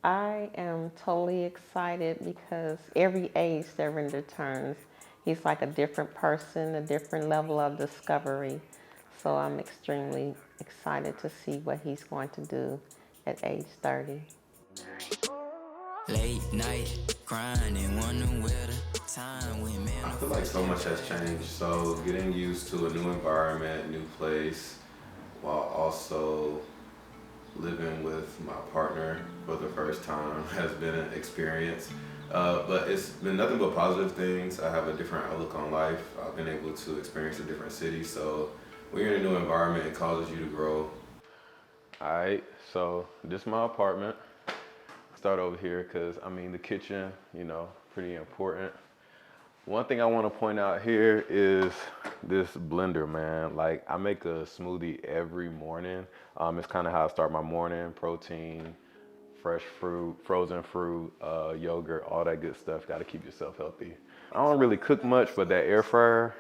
I am totally excited because every age that Render turns, he's like a different person, a different level of discovery. So I'm extremely excited to see what he's going to do at age 30. Late night crying and wondering where the time went, man. I feel like so much has changed. So getting used to a new environment, new place, while also living with my partner for the first time has been an experience. But it's been nothing but positive things. I have a different outlook on life. I've been able to experience a different city. So when you're in a new environment, it causes you to grow. All right, so this is my apartment. Start over here because I mean the kitchen, pretty important. One thing I want to point out here is this blender, man. Like I make a smoothie every morning. It's kind of how I start my morning: protein, fresh fruit, frozen fruit, yogurt, all that good stuff. Got to keep yourself healthy. I don't really cook much, but that air fryer,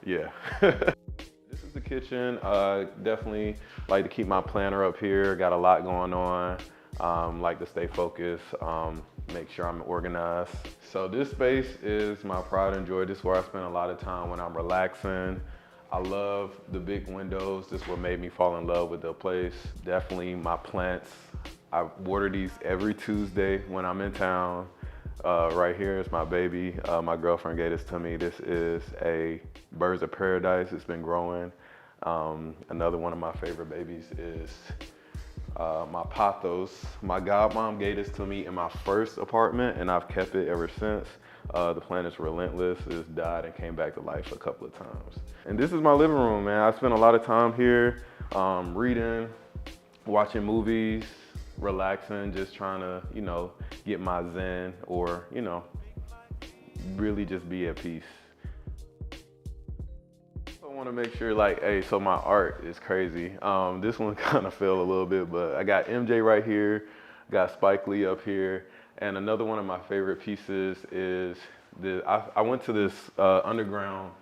yeah. This is the kitchen. Definitely like to keep my planner up here. Got a lot going on. Like to stay focused, make sure I'm organized. So this space is my pride and joy. This is where I spend a lot of time when I'm relaxing. I love the big windows. This is what made me fall in love with the place. Definitely my plants. I water these every Tuesday when I'm in town. Right here is my baby. My girlfriend gave this to me. This is a Birds of Paradise. It's been growing. Another one of my favorite babies is my pothos. My godmom gave this to me in my first apartment and I've kept it ever since. The plant is relentless. It's died and came back to life a couple of times. And this is my living room, man. I spend a lot of time here reading, watching movies, relaxing, just trying to, get my zen or, really just be at peace. I want to make sure hey, so my art is crazy. This one kind of fell a little bit, but I got MJ right here, got Spike Lee up here, and another one of my favorite pieces is I went to this underground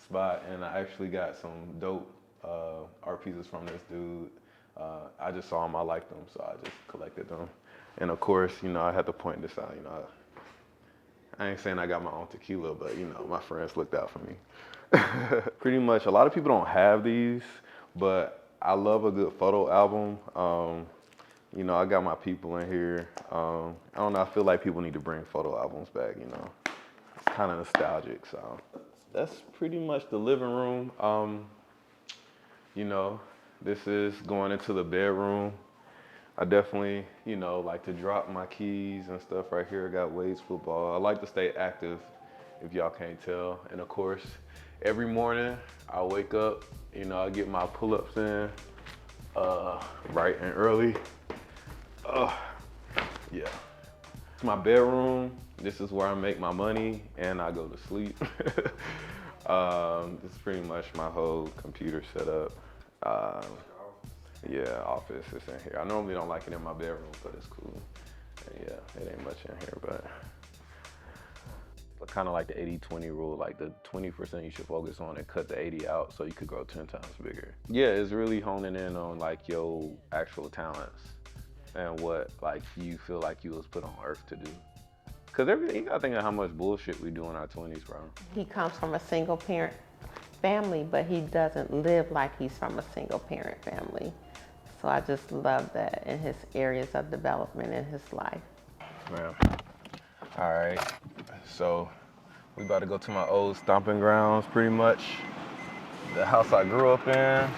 spot and I actually got some dope art pieces from this dude. I just saw them, I liked them, so I just collected them. And of course, I had to point this out, I ain't saying I got my own tequila, but my friends looked out for me. Pretty much, a lot of people don't have these, but I love a good photo album. I got my people in here. I don't know, I feel like people need to bring photo albums back, It's kind of nostalgic, so. That's pretty much the living room. This is going into the bedroom. I definitely, like to drop my keys and stuff right here. I got Wade's football. I like to stay active, if y'all can't tell. And of course, every morning I wake up, I get my pull-ups in, bright and early. Yeah. It's my bedroom. This is where I make my money and I go to sleep. This is pretty much my whole computer setup. Yeah, office is in here. I normally don't like it in my bedroom, but it's cool. And yeah, it ain't much in here, but kind of like the 80-20 rule, like the 20% you should focus on and cut the 80 out so you could grow 10 times bigger. Yeah, it's really honing in on like your actual talents and what like you feel like you was put on earth to do. Cause you gotta think of how much bullshit we do in our 20s, bro. He comes from a single parent family, but he doesn't live like he's from a single parent family. So I just love that in his areas of development in his life. Yeah. All right, so we about to go to my old stomping grounds, pretty much. The house I grew up in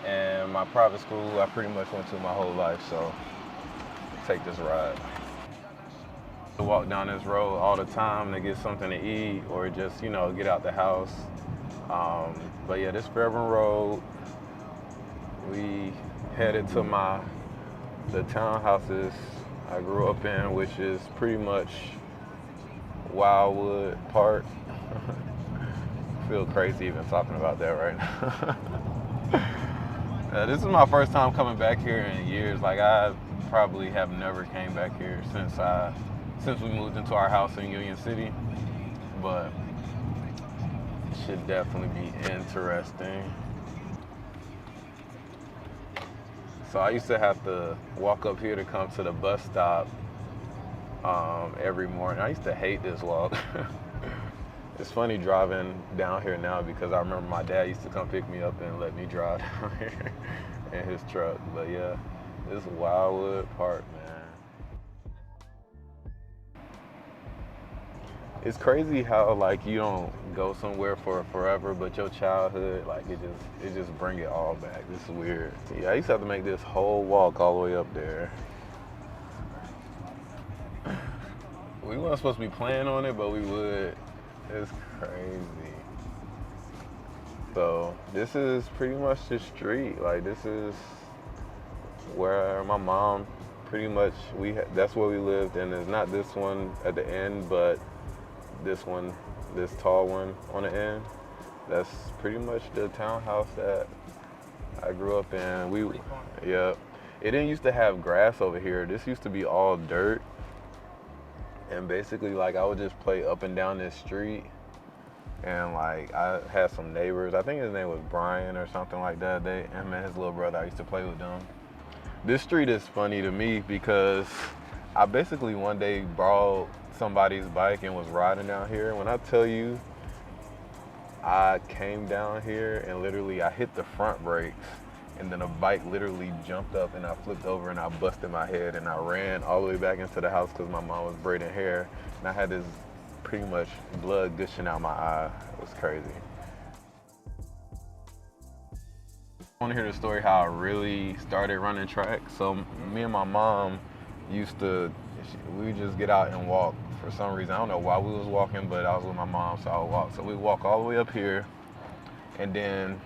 and my private school I pretty much went to my whole life, so take this ride. I walk down this road all the time to get something to eat or just, get out the house. But yeah, this Fairburn Road, we headed to the townhouses I grew up in, which is pretty much Wildwood Park. I feel crazy even talking about that right now. This is my first time coming back here in years. Like I probably have never came back here since we moved into our house in Union City, but it should definitely be interesting. So I used to have to walk up here to come to the bus stop every morning. I used to hate this walk. It's funny driving down here now because I remember my dad used to come pick me up and let me drive down here in his truck. But yeah, this is Wildwood Park, man. It's crazy how like you don't go somewhere for forever, but your childhood, like it just bring it all back. This is weird. Yeah, I used to have to make this whole walk all the way up there. We weren't supposed to be playing on it, but we would. It's crazy. So this is pretty much the street. Like this is where my mom pretty much that's where we lived, and it's not this one at the end, but this one, this tall one on the end. That's pretty much the townhouse that I grew up in. Yeah, it didn't used to have grass over here. This used to be all dirt. And basically, like, I would just play up and down this street. And, like, I had some neighbors. I think his name was Brian or something like that. Him and his little brother, I used to play with them. This street is funny to me because I basically one day borrowed somebody's bike and was riding down here. When I tell you, I came down here and literally I hit the front brakes. And then a bike literally jumped up and I flipped over and I busted my head and I ran all the way back into the house because my mom was braiding hair. And I had this pretty much blood gushing out my eye. It was crazy. I want to hear the story how I really started running track. So me and my mom we just get out and walk for some reason. I don't know why we was walking, but I was with my mom, so I would walk. So we walk all the way up here and then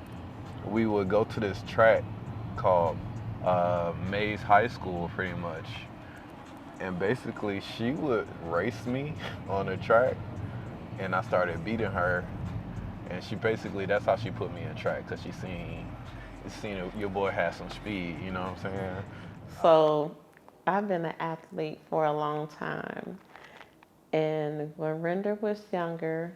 we would go to this track called Mays High School, pretty much. And basically, she would race me on the track, and I started beating her. And that's how she put me in track, because she seen your boy had some speed, you know what I'm saying? So I've been an athlete for a long time. And when Render was younger,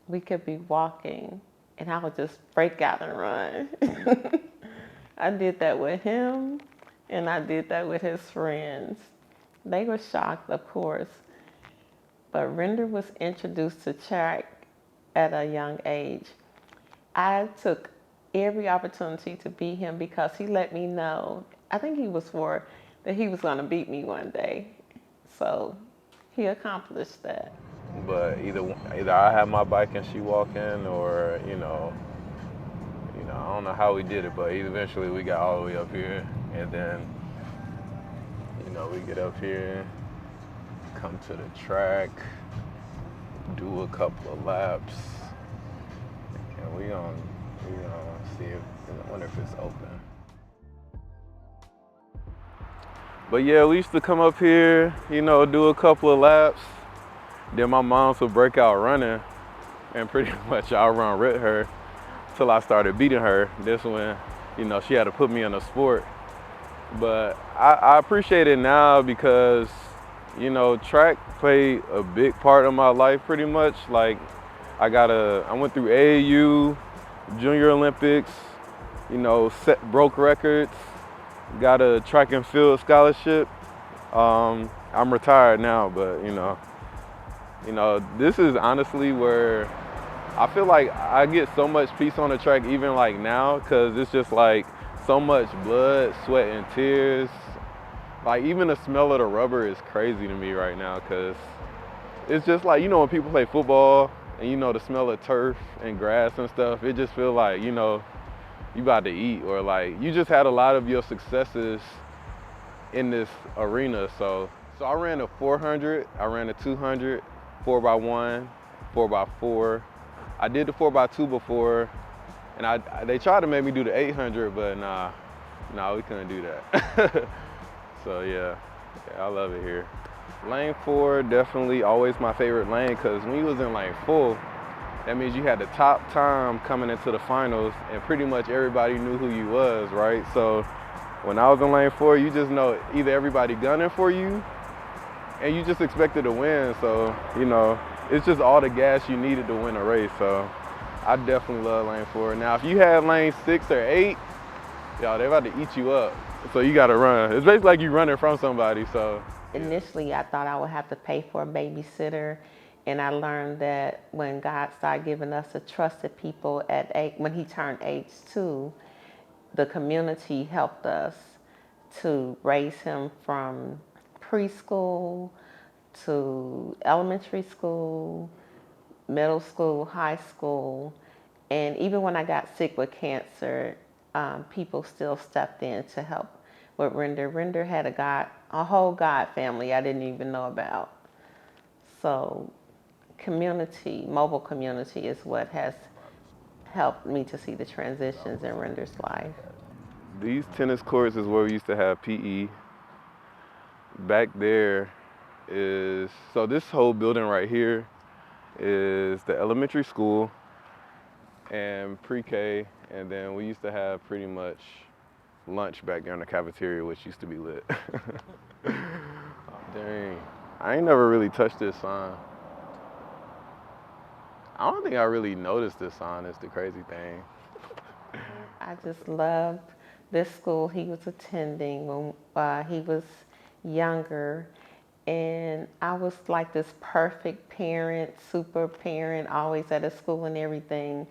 we could be walking and I would just break out and run. I did that with him and I did that with his friends. They were shocked, of course. But Render was introduced to track at a young age. I took every opportunity to beat him because he let me know, I think he was that he was going to beat me one day. So he accomplished that. But either I had my bike and she walking, or I don't know how we did it, but eventually we got all the way up here, and then we get up here, come to the track, do a couple of laps, and we gonna see I wonder if it's open. But yeah, we used to come up here, do a couple of laps. Then my mom would break out running, and pretty much I'll run with her till I started beating her. This when, she had to put me in a sport. But I appreciate it now because, track played a big part of my life pretty much. Like, I went through AAU, Junior Olympics, broke records, got a track and field scholarship. I'm retired now, but, this is honestly where I feel like I get so much peace on the track even like now, because it's just like so much blood, sweat, and tears. Like even the smell of the rubber is crazy to me right now, because it's just like, when people play football and the smell of turf and grass and stuff, it just feels like, you about to eat, or like you just had a lot of your successes in this arena. So I ran a 400, I ran a 200, 4x1, 4x4. I did the 4x2 before, and they tried to make me do the 800, but nah, we couldn't do that. So yeah, I love it here. Lane 4, definitely always my favorite lane, because when you was in lane 4, that means you had the top time coming into the finals, and pretty much everybody knew who you was, right? So when I was in lane 4, you just know either everybody gunning for you, and you just expected to win. So, it's just all the gas you needed to win a race. So I definitely love lane 4. Now, if you had lane 6 or 8, Y'all, they about to eat you up. So you gotta run. It's basically like you running from somebody, so. Initially, I thought I would have to pay for a babysitter, and I learned that when God started giving us a trusted people when He turned age 2, the community helped us to raise him from preschool to elementary school, middle school, high school, and even when I got sick with cancer, people still stepped in to help with Render. Render had a whole God family I didn't even know about. So, mobile community is what has helped me to see the transitions in Render's life. These tennis courts is where we used to have PE. Back there is, so this whole building right here is the elementary school and pre-K, and then we used to have pretty much lunch back there in the cafeteria, which used to be lit. Oh, dang. I ain't never really touched this sign. I don't think I really noticed this sign is the crazy thing. I just loved this school he was attending when he was younger. And I was like this perfect parent, super parent, always at a school and everything.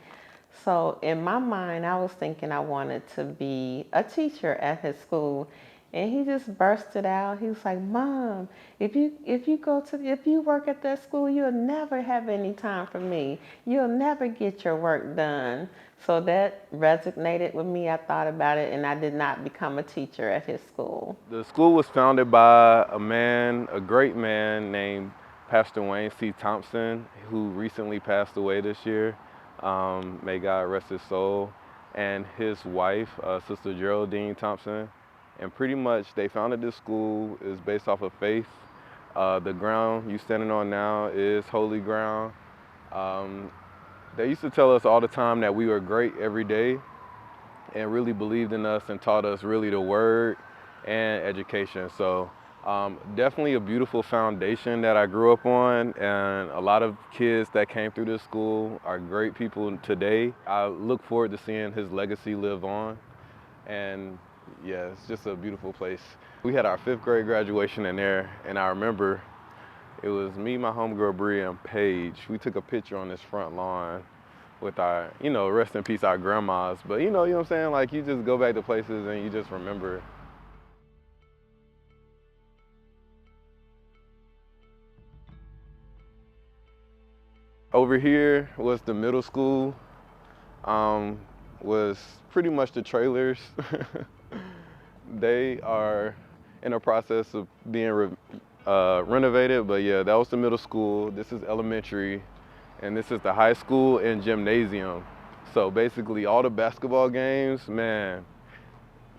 So in my mind, I was thinking I wanted to be a teacher at his school. And he just bursted out. He was like, "Mom, if you work at that school, you'll never have any time for me. You'll never get your work done." So that resonated with me. I thought about it, and I did not become a teacher at his school. The school was founded by a man, a great man named Pastor Wayne C. Thompson, who recently passed away this year. May God rest his soul. And his wife, Sister Geraldine Thompson. And pretty much they founded this school is based off of faith. The ground you standing on now is holy ground. They used to tell us all the time that we were great every day and really believed in us and taught us really the word and education. So definitely a beautiful foundation that I grew up on, and a lot of kids that came through this school are great people today. I look forward to seeing his legacy live on, and yeah, it's just a beautiful place. We had our 5th grade graduation in there, and I remember it was me, my homegirl Bree, and Paige. We took a picture on this front lawn with our, rest in peace, our grandmas. But you know what I'm saying? Like, you just go back to places and you just remember. Over here was the middle school, was pretty much the trailers. They are in a process of being renovated, but yeah, that was the middle school. This is elementary, and this is the high school and gymnasium. So basically all the basketball games, man,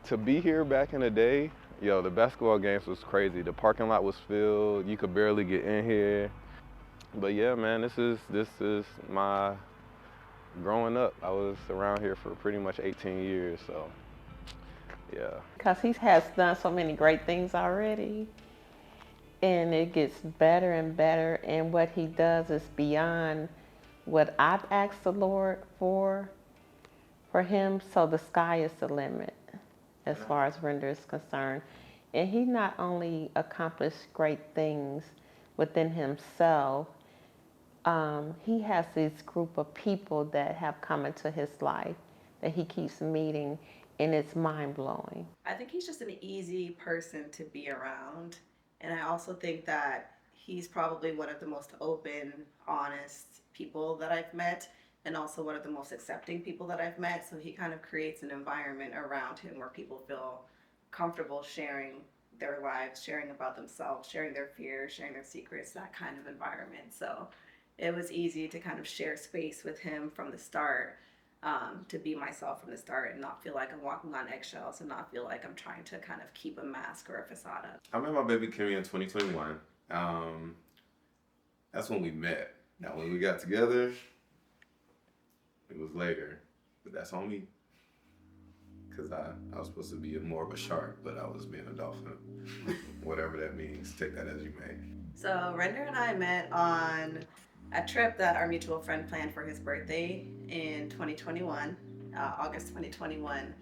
to be here back in the day, yo, the basketball games was crazy. The parking lot was filled. You could barely get in here. But yeah, man, this is my growing up. I was around here for pretty much 18 years, so yeah. Because he has done so many great things already. And it gets better and better. And what he does is beyond what I've asked the Lord for him. So the sky is the limit as far as Render is concerned. And he not only accomplished great things within himself, he has this group of people that have come into his life that he keeps meeting, and it's mind-blowing. I think he's just an easy person to be around. And I also think that he's probably one of the most open, honest people that I've met, and also one of the most accepting people that I've met. So he kind of creates an environment around him where people feel comfortable sharing their lives, sharing about themselves, sharing their fears, sharing their secrets, that kind of environment. So it was easy to kind of share space with him from the start, to be myself from the start and not feel like I'm walking on eggshells and not feel like I'm trying to kind of keep a mask or a facade up. I met my baby Kimmy in 2021. That's when we met. Now, when we got together, it was later, but that's on me. Because I was supposed to be more of a shark, but I was being a dolphin. Whatever that means, take that as you may. So Render and I met on a trip that our mutual friend planned for his birthday in 2021, August 2021.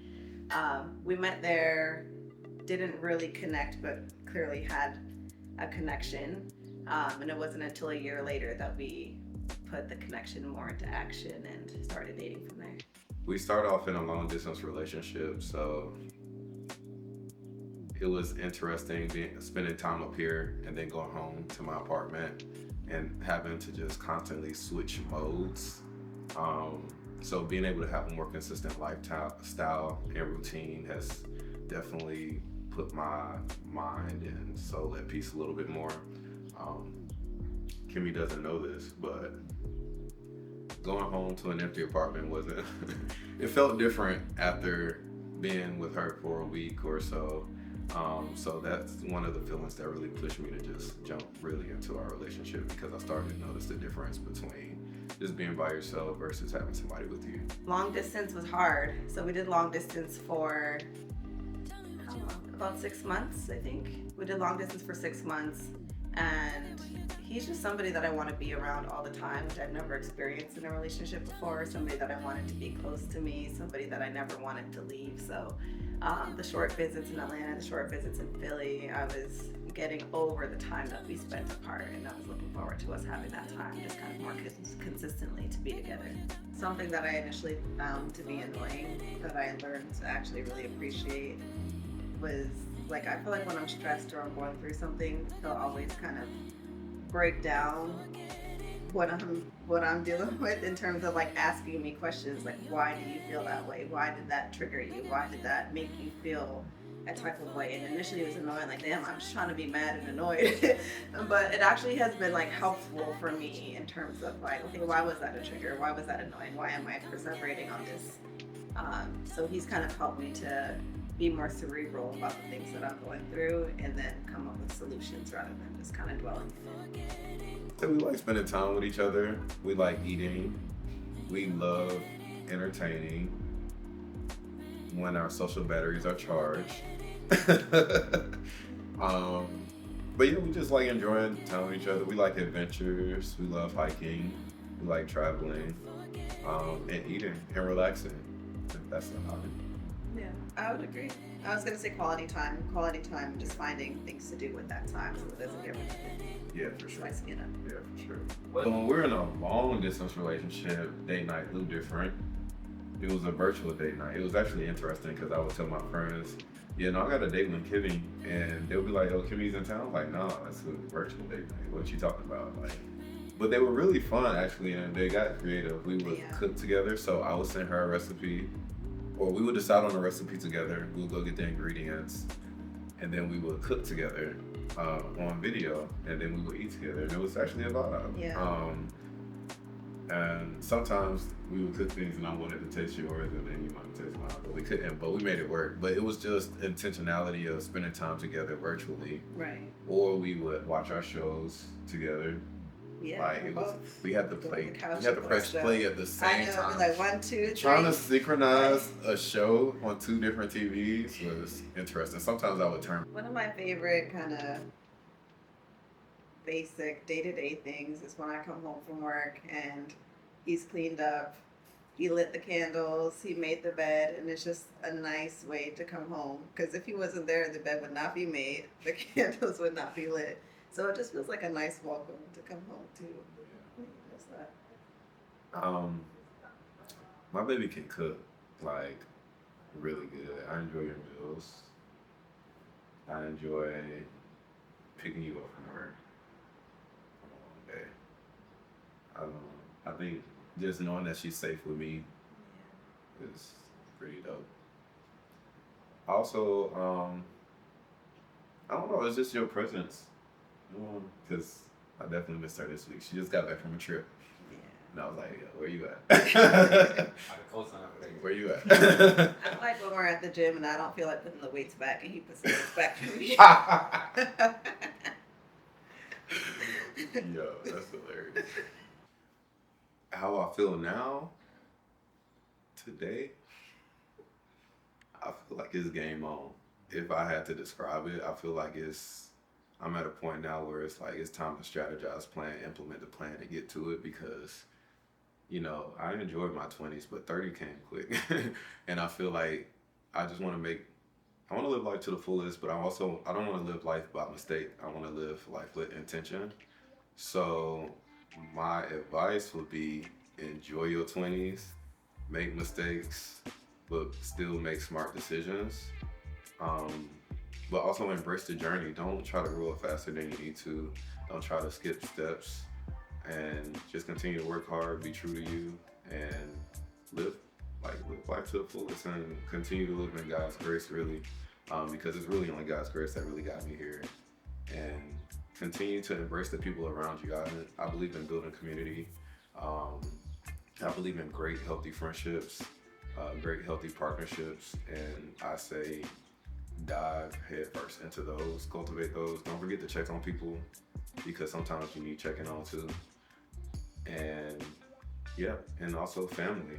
We met there, didn't really connect, but clearly had a connection. And it wasn't until a year later that we put the connection more into action and started dating from there. We started off in a long distance relationship, so it was interesting spending time up here and then going home to my apartment and having to just constantly switch modes. So being able to have a more consistent lifestyle and routine has definitely put my mind and soul at peace a little bit more. Kimmy doesn't know this, but going home to an empty apartment wasn't, it felt different after being with her for a week or so. So that's one of the feelings that really pushed me to just jump really into our relationship, because I started to notice the difference between just being by yourself versus having somebody with you. Long distance was hard. So we did long distance for how long? About 6 months, I think. We did long distance for 6 months. And he's just somebody that I want to be around all the time, which I've never experienced in a relationship before. Somebody that I wanted to be close to me, somebody that I never wanted to leave. So the short visits in Atlanta, the short visits in Philly, I was getting over the time that we spent apart, and I was looking forward to us having that time just kind of more consistently to be together. Something that I initially found to be annoying that I learned to actually really appreciate was, like, I feel like when I'm stressed or I'm going through something, he'll always kind of break down what I'm dealing with in terms of, like, asking me questions like, why do you feel that way? Why did that trigger you? Why did that make you feel a type of way? And initially it was annoying, like, damn, I'm just trying to be mad and annoyed. But it actually has been, like, helpful for me in terms of, like, okay, why was that a trigger? Why was that annoying? Why am I perseverating on this? So he's kind of helped me to be more cerebral about the things that I'm going through and then come up with solutions rather than just kind of dwelling. So we like spending time with each other. We like eating. We love entertaining when our social batteries are charged. But yeah, we just like enjoying time with each other. We like adventures. We love hiking. We like traveling, and eating and relaxing. That's the hobby. Yeah, I would agree. I was gonna say quality time, just finding things to do with that time so it doesn't get repetitive. Yeah, for sure. Spicy it up. Yeah, for sure. But when we're in a long distance relationship, date night looked different. It was a virtual date night. It was actually interesting because I would tell my friends, yeah, no, I got a date with Kimmy, and they'll be like, oh, Kimmy's in town. I'm like, no, that's a virtual date night. What you talking about? Like, but they were really fun actually, and they got creative. We would cook together, so I would send her a recipe, or we would decide on a recipe together. We'll go get the ingredients, and then we would cook together on video, and then we would eat together. And it was actually a vibe. Yeah. And sometimes we would cook things and I wanted to taste yours and then you might taste mine, but we couldn't, but we made it work. But it was just intentionality of spending time together virtually. Right. Or we would watch our shows together. Yeah. Like it was, we had to play, we had to press stuff. play at the same I know, time. like 1, 2, 3. Trying to synchronize a show on 2 different TVs was interesting. Sometimes I would turn. One of my favorite kind of basic day-to-day things is when I come home from work and he's cleaned up, he lit the candles, he made the bed, and it's just a nice way to come home. Because if he wasn't there, the bed would not be made, the candles would not be lit. So it just feels like a nice welcome to come home to. What's that? My baby can cook, like, really good. I enjoy your meals. I enjoy picking you up from work on a long day. I think just knowing that she's safe with me is pretty dope. Also, I don't know, it's just your presence. Because I definitely missed her this week. She just got back from a trip. Yeah. And I was like, yo, where you at? Where you at? I like when we're at the gym and I don't feel like putting the weights back and he puts the weights back for me. Yo, that's hilarious. How I feel now, today, I feel like it's game on. If I had to describe it, I feel like I'm at a point now where it's like it's time to strategize, plan, implement the plan, and get to it because, you know, I enjoyed my 20s, but 30 came quick. And I feel like I just want to make, I want to live life to the fullest, but I don't want to live life by mistake. I want to live life with intention. So my advice would be enjoy your 20s, make mistakes, but still make smart decisions. Um, but also embrace the journey. Don't try to grow up faster than you need to. Don't try to skip steps, and just continue to work hard, be true to you, and live live life to the fullest, and continue to live in God's grace, really, because it's really only God's grace that really got me here. And continue to embrace the people around you. I believe in building community. Um, I believe in great, healthy friendships, great, healthy partnerships, and I say dive headfirst into those, cultivate those. Don't forget to check on people because sometimes you need checking on too. And yeah, and also family,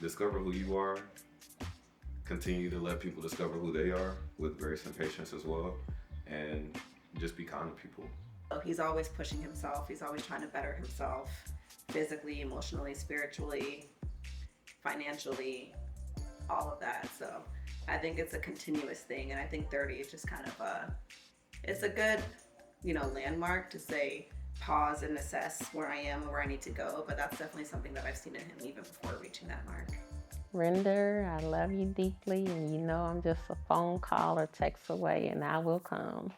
discover who you are, continue to let people discover who they are with grace and patience as well, and just be kind to people. So he's always pushing himself. He's always trying to better himself physically, emotionally, spiritually, financially, all of that. So I think it's a continuous thing. And I think 30 is just kind of it's a good, landmark to say, pause and assess where I am and where I need to go. But that's definitely something that I've seen in him even before reaching that mark. Render, I love you deeply, and I'm just a phone call or text away, and I will come.